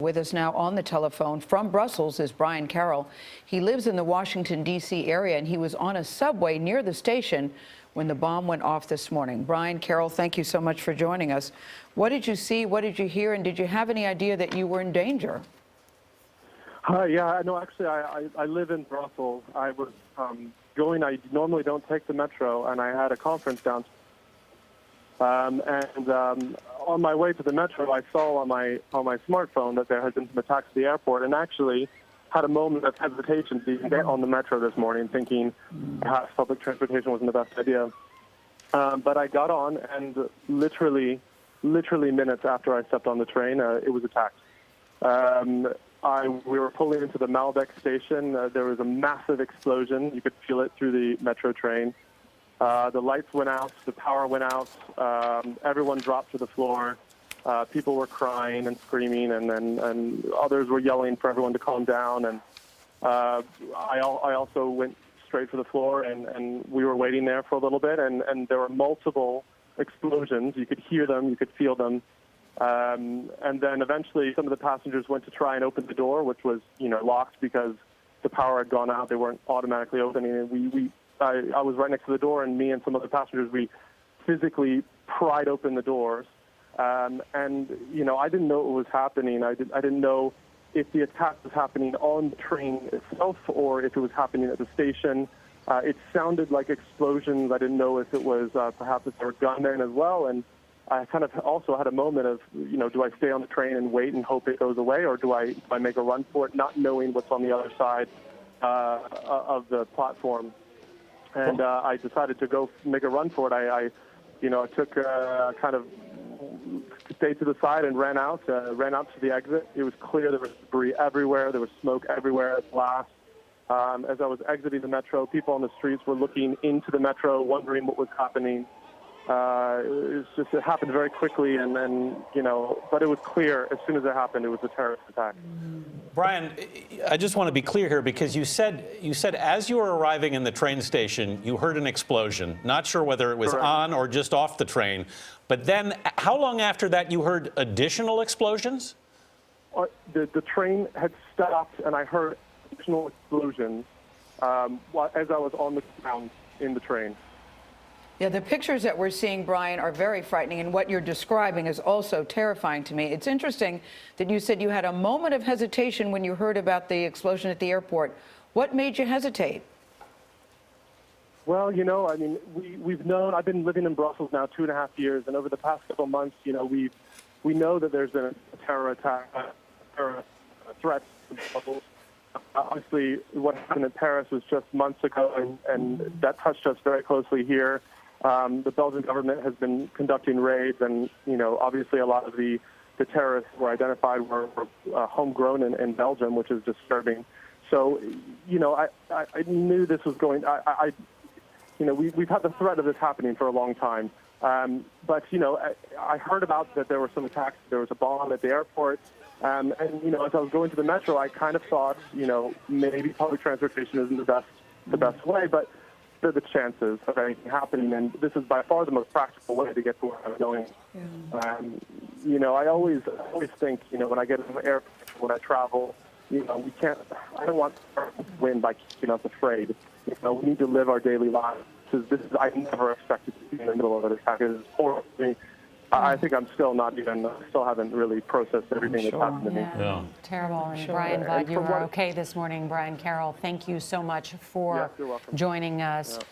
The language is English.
With us now on the telephone from Brussels is Brian Carroll. He lives in the Washington, D.C. area, and he was on a subway near the station when the bomb went off this morning. Brian Carroll, thank you so much for joining us. What did you see? What did you hear? And did you have any idea that you were in danger? Hi, yeah, no, actually, I live in Brussels. I was I normally don't take the metro, and I had a conference downstairs. On my way to the metro, I saw on my smartphone that there had been some attacks at the airport, and actually had a moment of hesitation to even get on the metro this morning, thinking perhaps public transportation wasn't the best idea. But I got on, and literally minutes after I stepped on the train, it was attacked. We were pulling into the Maelbeek station. There was a massive explosion. You could feel it through the metro train. The lights went out, the power went out, everyone dropped to the floor. People were crying and screaming, and others were yelling for everyone to calm down. And I also went straight for the floor, and we were waiting there for a little bit, and there were multiple explosions. You could hear them, you could feel them. And then eventually some of the passengers went to try and open the door, which was, locked because the power had gone out. They weren't automatically opening, and I was right next to the door, and me and some other passengers, we physically pried open the doors. I didn't know what was happening. I didn't know if the attack was happening on the train itself or if it was happening at the station. It sounded like explosions. I didn't know if it was perhaps if there were gunmen as well. And I kind of also had a moment of, do I stay on the train and wait and hope it goes away, or do I make a run for it, not knowing what's on the other side of the platform? And I decided to go make a run for it. I took kind of stayed to the side and ran out to the exit. It was clear there was debris everywhere. There was smoke everywhere, blast. As I was exiting the metro, people on the streets were looking into the metro, wondering what was happening. It happened very quickly, but it was clear as soon as it happened, it was a terrorist attack. Brian, I just want to be clear here, because you said as you were arriving in the train station, you heard an explosion. Not sure whether it was Correct. On or just off the train. But then how long after that you heard additional explosions? The train had stopped, and I heard additional explosions as I was on the ground in the train. Yeah, the pictures that we're seeing, Brian, are very frightening, and what you're describing is also terrifying to me. It's interesting that you said you had a moment of hesitation when you heard about the explosion at the airport. What made you hesitate? Well, we've known, I've been living in Brussels now 2.5 years, and over the past couple of months, we know that there's been a terror attack, terror threat to Brussels. Obviously, what happened in Paris was just months ago, and that touched us very closely here. The Belgian government has been conducting raids, and obviously a lot of the terrorists were identified were homegrown in Belgium, which is disturbing. So, I knew this was going. We've had the threat of this happening for a long time. But I heard about that there were some attacks. There was a bomb at the airport, and as I was going to the metro, I kind of thought, maybe public transportation isn't the best way, but the chances of anything happening, and this is by far the most practical way to get to where I'm going. Yeah. I always think, when I get in the airport, when I travel, I don't want to win by keeping us afraid. We need to live our daily lives. I never expected to be in the middle of an attack. It is horrible to me. I think I'm still still haven't really processed everything that's happened to me. Yeah. Terrible. And Brian, glad you were okay this morning. Brian Carroll, thank you so much for joining us. Yeah.